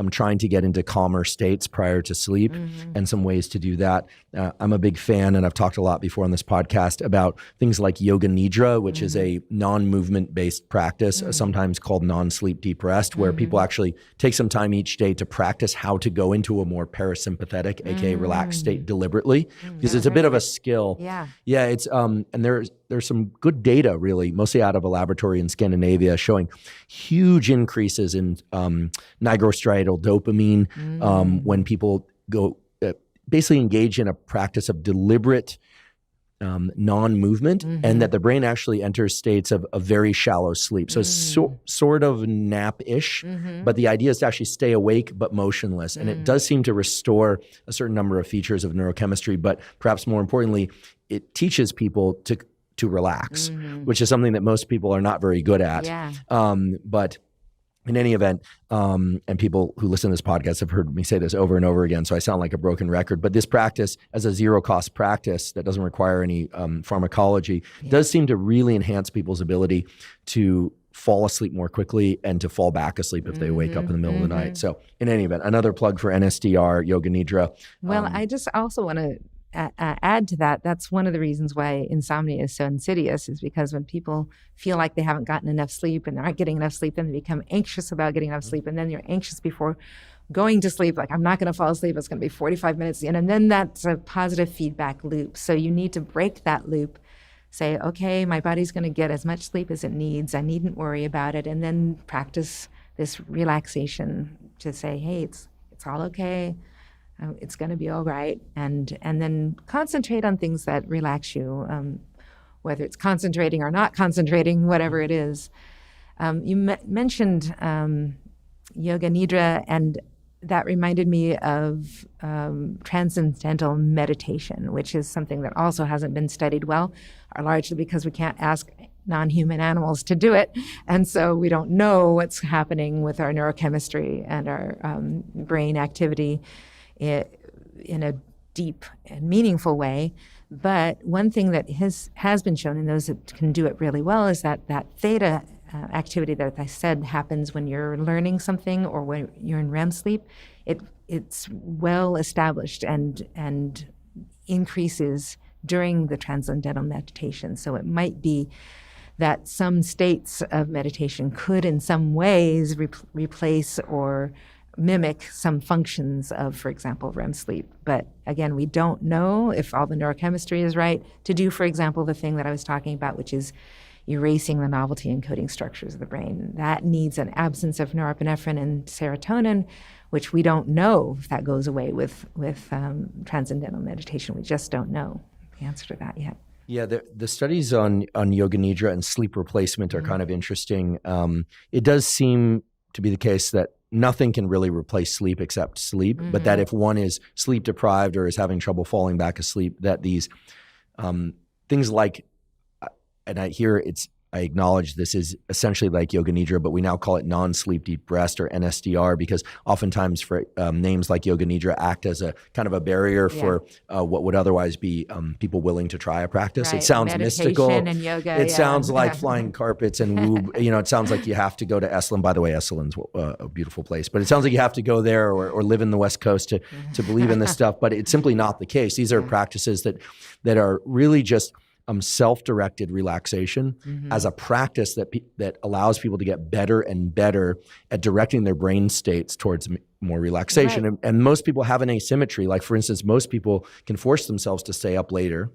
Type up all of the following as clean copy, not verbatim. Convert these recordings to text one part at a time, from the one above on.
trying to get into calmer states prior to sleep and some ways to do that. I'm a big fan, and I've talked a lot before on this podcast about things like yoga nidra, which is a non-movement based practice, sometimes called non-sleep deep rest, where people actually take some time each day to practice how to go into a more parasympathetic, aka relaxed state deliberately, because it's a bit of a skill. Yeah, it's and there's some good data, really, mostly out of a laboratory in Scandinavia, showing huge increases in nigrostriatal dopamine when people go basically engage in a practice of deliberate non-movement, and that the brain actually enters states of very shallow sleep. So it's sort of nap-ish, but the idea is to actually stay awake but motionless. And it does seem to restore a certain number of features of neurochemistry, but perhaps more importantly, it teaches people to relax, which is something that most people are not very good at. But in any event, and people who listen to this podcast have heard me say this over and over again, so I sound like a broken record, but this practice as a zero-cost practice that doesn't require any pharmacology does seem to really enhance people's ability to fall asleep more quickly and to fall back asleep if they wake up in the middle of the night. So in any event, another plug for NSDR, Yoga Nidra. Well, I just also want to add to that. That's one of the reasons why insomnia is so insidious, is because when people feel like they haven't gotten enough sleep and they aren't getting enough sleep, then they become anxious about getting enough sleep. And then you're anxious before going to sleep, like, I'm not going to fall asleep. It's going to be 45 minutes in. And then that's a positive feedback loop. So you need to break that loop. Say, okay, my body's going to get as much sleep as it needs. I needn't worry about it. And then practice this relaxation to say, hey, it's all okay. It's going to be all right. And then concentrate on things that relax you, whether it's concentrating or not concentrating, whatever it is. You mentioned Yoga Nidra, and that reminded me of transcendental meditation, which is something that also hasn't been studied well, largely because we can't ask non-human animals to do it. And so we don't know what's happening with our neurochemistry and our brain activity in a deep and meaningful way. But one thing that has been shown in those that can do it really well is that theta activity that I said happens when you're learning something or when you're in REM sleep. It's well established and increases during the transcendental meditation. So it might be that some states of meditation could in some ways replace or mimic some functions of, for example, REM sleep. But again, we don't know if all the neurochemistry is right to do, for example, the thing that I was talking about, which is erasing the novelty encoding structures of the brain. That needs an absence of norepinephrine and serotonin, which we don't know if that goes away with transcendental meditation. We just don't know the answer to that yet. Yeah, the studies on Yoga Nidra and sleep replacement are kind of interesting. It does seem to be the case that nothing can really replace sleep except sleep, but that if one is sleep deprived or is having trouble falling back asleep, that these things like, and I acknowledge this is essentially like Yoga Nidra, but we now call it non-sleep deep rest, or NSDR, because oftentimes for names like Yoga Nidra act as a kind of a barrier for what would otherwise be people willing to try a practice. Right. It sounds meditation mystical. And yoga, it sounds like flying carpets and woo. It sounds like you have to go to Esalen. By the way, Esalen's a beautiful place, but it sounds like you have to go there or live in the West Coast to believe in this stuff. But it's simply not the case. These are practices that are really just self-directed relaxation as a practice that allows people to get better and better at directing their brain states towards more relaxation. Right. And most people have an asymmetry. Like, for instance, most people can force themselves to stay up later,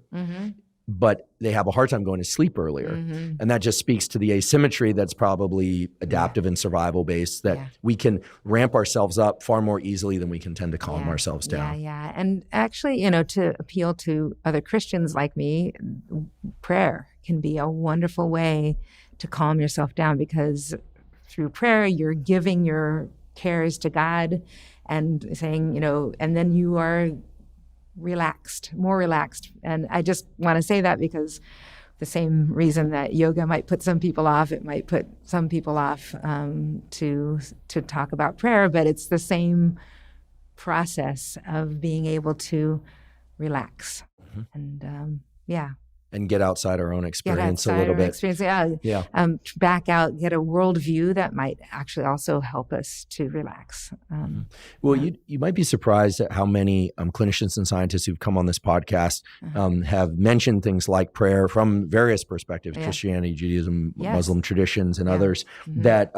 but they have a hard time going to sleep earlier. And that just speaks to the asymmetry that's probably adaptive and survival based, that we can ramp ourselves up far more easily than we can tend to calm ourselves down. Yeah. And actually, to appeal to other Christians like me, prayer can be a wonderful way to calm yourself down, because through prayer, you're giving your cares to God and saying, and then you are more relaxed. And I just want to say that because the same reason that yoga might put some people off, it might put some people off to talk about prayer, but it's the same process of being able to relax. And and get outside our own experience a little bit. Back out, get a worldview that might actually also help us to relax. Well, you might be surprised at how many clinicians and scientists who've come on this podcast have mentioned things like prayer from various perspectives, Christianity, Judaism, Muslim traditions, and others, that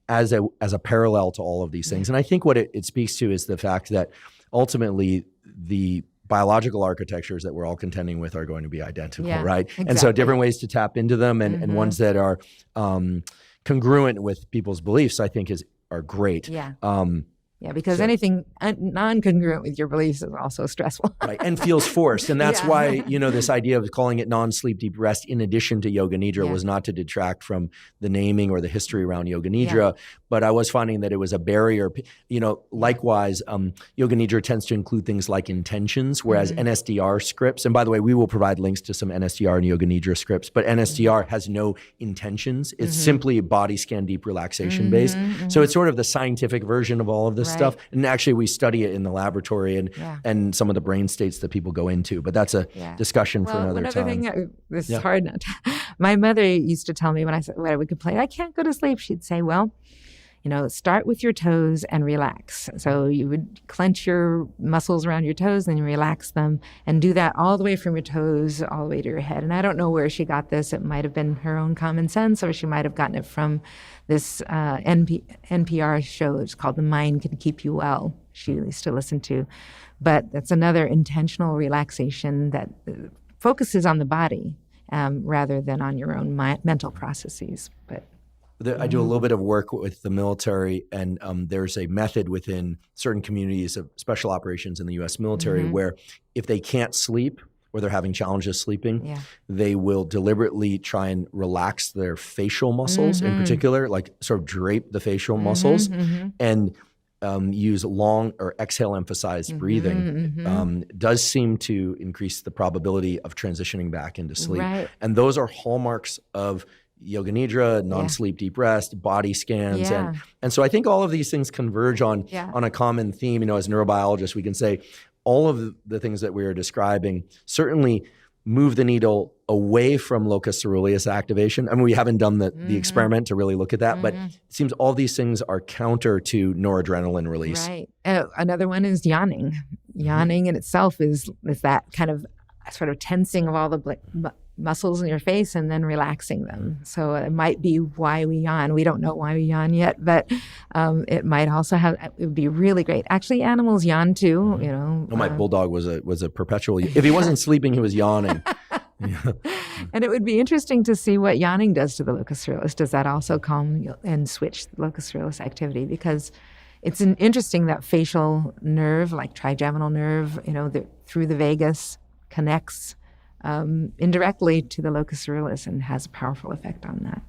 as a parallel to all of these things. And I think what it speaks to is the fact that ultimately the biological architectures that we're all contending with are going to be identical, right? Exactly. And so different ways to tap into them and ones that are congruent with people's beliefs, I think are great. Because anything non-congruent with your beliefs is also stressful. Right, and feels forced. And that's why, this idea of calling it non-sleep deep rest in addition to Yoga Nidra was not to detract from the naming or the history around Yoga Nidra, but I was finding that it was a barrier. Likewise, Yoga Nidra tends to include things like intentions, whereas NSDR scripts, and by the way, we will provide links to some NSDR and Yoga Nidra scripts, but NSDR has no intentions. It's simply body scan deep relaxation based. So it's sort of the scientific version of all of this stuff. And actually we study it in the laboratory and some of the brain states that people go into, but that's a discussion for another time. Thing, this is hard not to, my mother used to tell me when I would complain, I can't go to sleep. She'd say, well, start with your toes and relax. So you would clench your muscles around your toes and relax them and do that all the way from your toes all the way to your head. And I don't know where she got this. It might have been her own common sense, or she might have gotten it from this NPR show. It's called The Mind Can Keep You Well. She used to listen to. But that's another intentional relaxation that focuses on the body rather than on your own mental processes. But I do a little bit of work with the military, and there's a method within certain communities of special operations in the U.S. military where if they can't sleep or they're having challenges sleeping, they will deliberately try and relax their facial muscles in particular, like sort of drape the facial muscles and use long or exhale emphasized breathing does seem to increase the probability of transitioning back into sleep. Right. And those are hallmarks of Yoga Nidra, non-sleep deep rest, body scans. And so I think all of these things converge on a common theme. As neurobiologists, we can say all of the things that we are describing certainly move the needle away from locus coeruleus activation. I mean, we haven't done the experiment to really look at that, but it seems all these things are counter to noradrenaline release. Right. Another one is yawning. Yawning in itself is that kind of sort of tensing of all the muscles in your face and then relaxing them. So it might be why we yawn. We don't know why we yawn yet, but it might also it would be really great. Actually, animals yawn too, my bulldog was a perpetual, if he wasn't sleeping, he was yawning. And it would be interesting to see what yawning does to the locus coeruleus. Does that also calm and switch the locus coeruleus activity? Because it's interesting that facial nerve, like trigeminal nerve, through the vagus connects indirectly to the locus coeruleus and has a powerful effect on that.